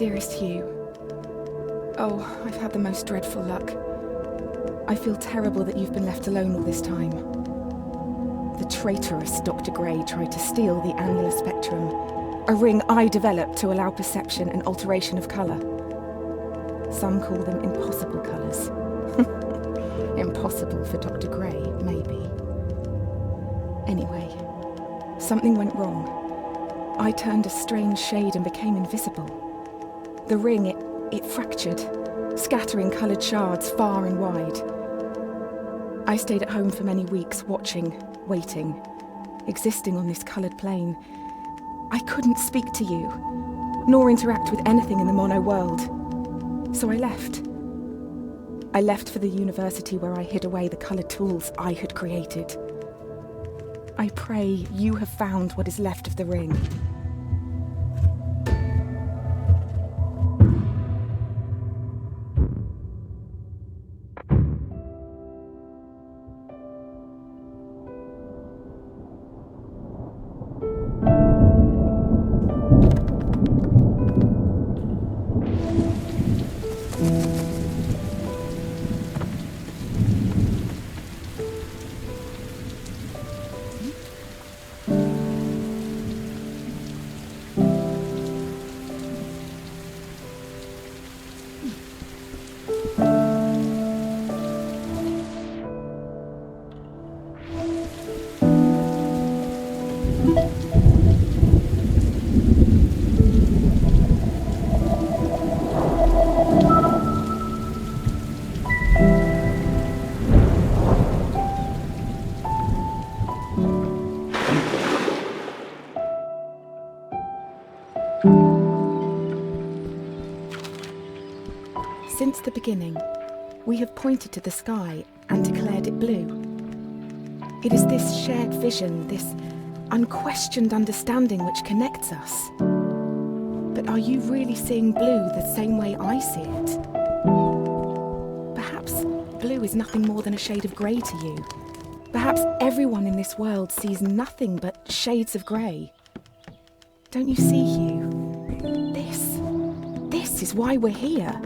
Dearest Hugh, oh, I've had the most dreadful luck. I feel terrible that you've been left alone all this time. The traitorous Dr. Gray tried to steal the annular spectrum, a ring I developed to allow perception and alteration of colour. Some call them impossible colours. Impossible for Dr. Gray, maybe. Anyway, something went wrong. I turned a strange shade and became invisible. The ring, it fractured, scattering coloured shards far and wide. I stayed at home for many weeks, watching, waiting, existing on this coloured plane. I couldn't speak to you, nor interact with anything in the mono world. So I left. I left for the university where I hid away the coloured tools I had created. I pray you have found what is left of the ring. Since the beginning, we have pointed to the sky and declared it blue. It is this shared vision, this unquestioned understanding which connects us. But are you really seeing blue the same way I see it? Perhaps blue is nothing more than a shade of grey to you. Perhaps everyone in this world sees nothing but shades of grey. Don't you see, Hugh? This is why we're here.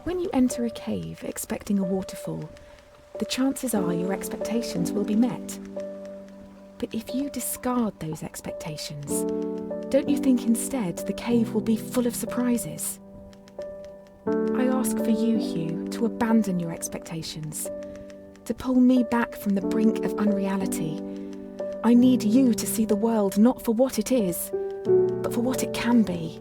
When you enter a cave expecting a waterfall, the chances are your expectations will be met. But if you discard those expectations, don't you think instead the cave will be full of surprises? I ask for you, Hugh, to abandon your expectations, to pull me back from the brink of unreality. I need you to see the world not for what it is, but for what it can be.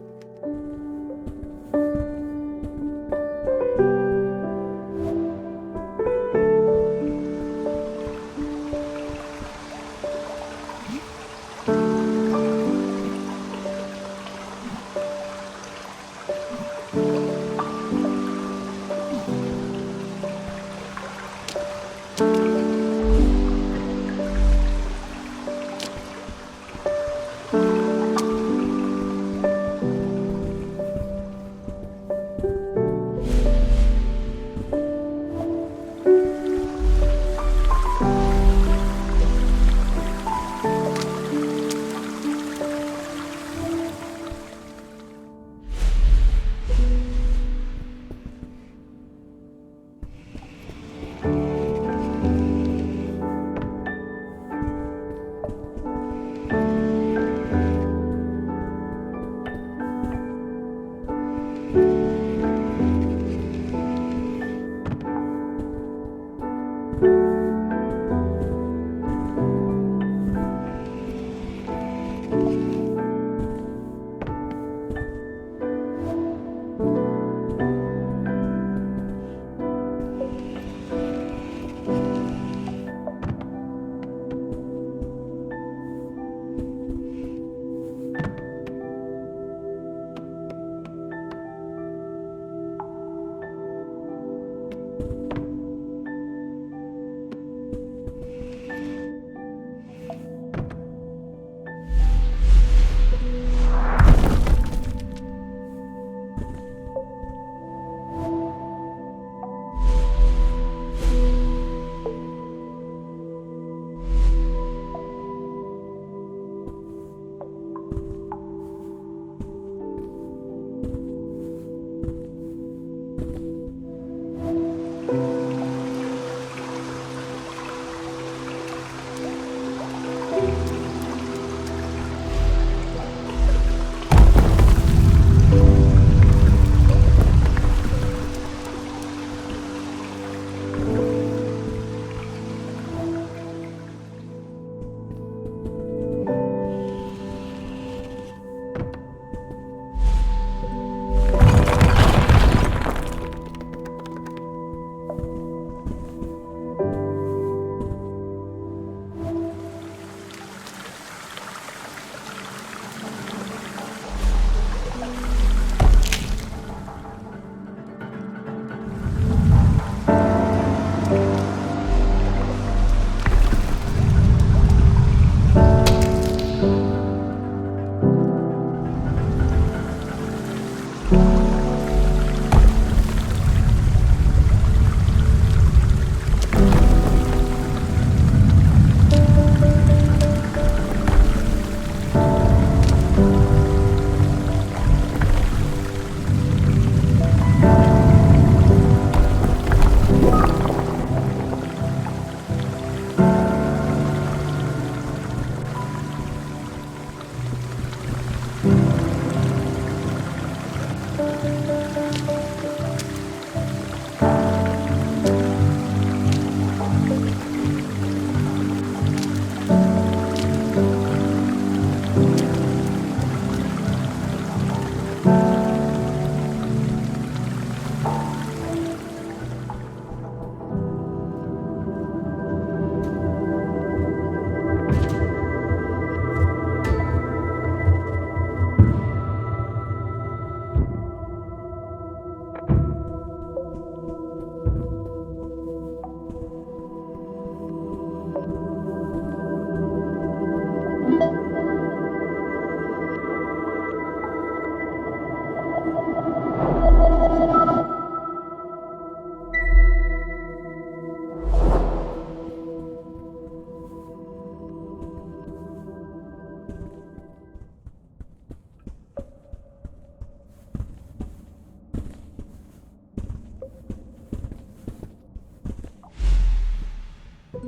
Did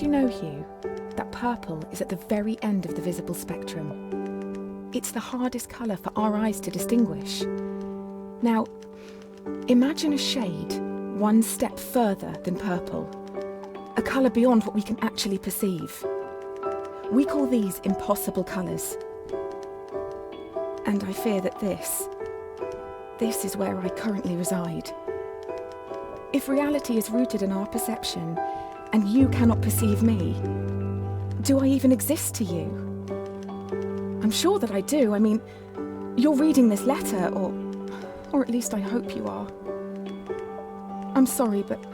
you know, Hugh, that purple is at the very end of the visible spectrum? It's the hardest colour for our eyes to distinguish. Now, imagine a shade one step further than purple, a colour beyond what we can actually perceive. We call these impossible colours. And I fear that this is where I currently reside. If reality is rooted in our perception, and you cannot perceive me, do I even exist to you? I'm sure that I do. I mean, you're reading this letter, or at least I hope you are. I'm sorry, but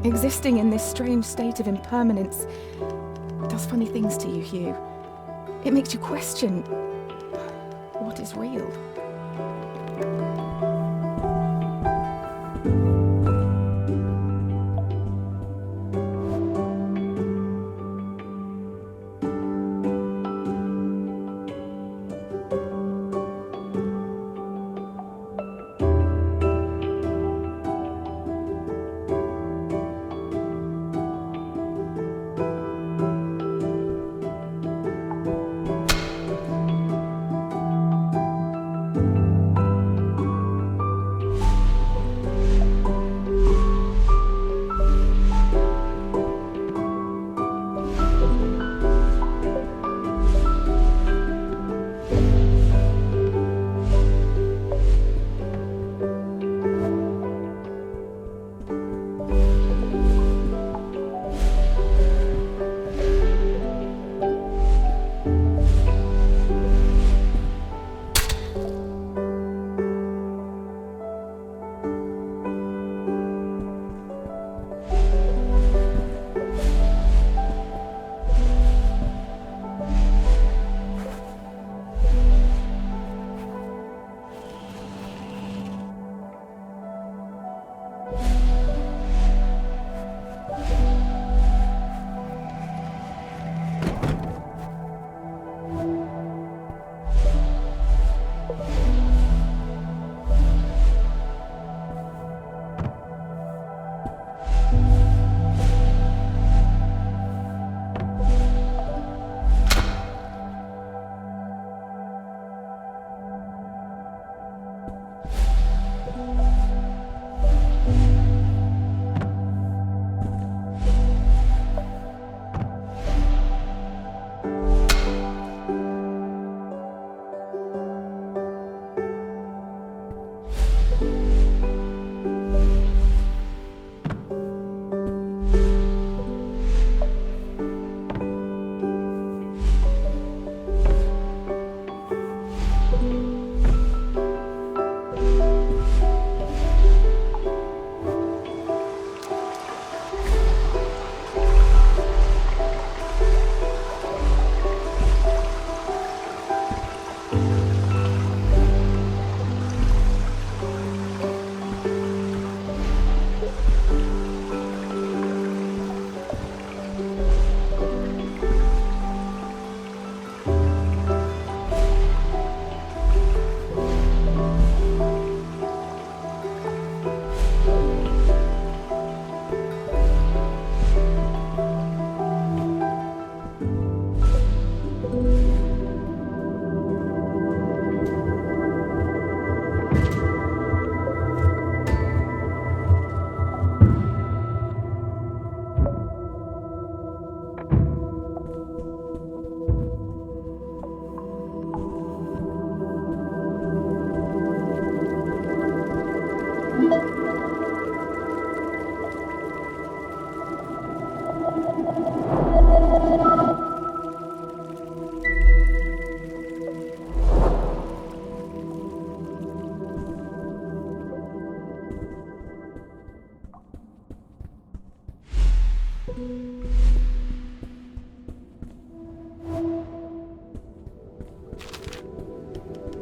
existing in this strange state of impermanence does funny things to you, Hugh. It makes you question what is real.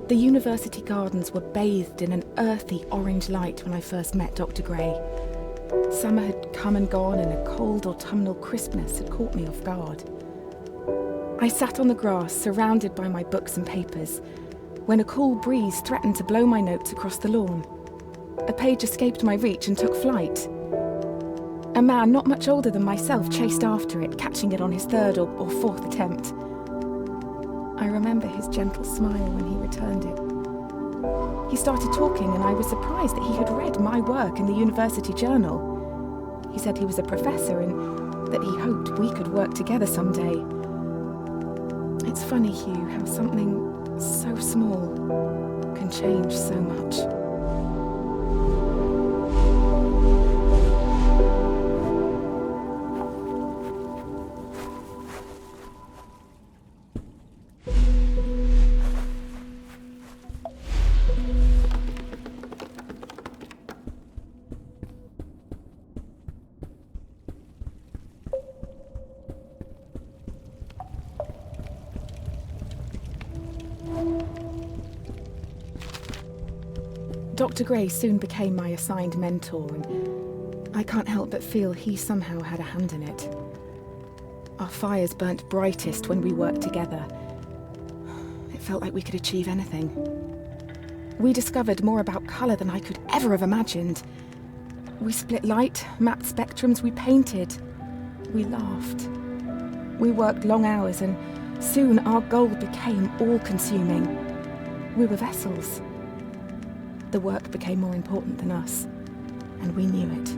The university gardens were bathed in an earthy orange light when I first met Dr. Gray. Summer had come and gone, and a cold autumnal crispness had caught me off guard. I sat on the grass, surrounded by my books and papers, when a cool breeze threatened to blow my notes across the lawn. A page escaped my reach and took flight. A man not much older than myself chased after it, catching it on his third or fourth attempt. I remember his gentle smile when he returned it. He started talking, and I was surprised that he had read my work in the university journal. He said he was a professor and that he hoped we could work together someday. It's funny, Hugh, how something so small can change so much. Dr. Gray soon became my assigned mentor, and I can't help but feel he somehow had a hand in it. Our fires burnt brightest when we worked together. It felt like we could achieve anything. We discovered more about colour than I could ever have imagined. We split light, mapped spectrums, we painted. We laughed. We worked long hours, and soon our goal became all-consuming. We were vessels. The work became more important than us, and we knew it.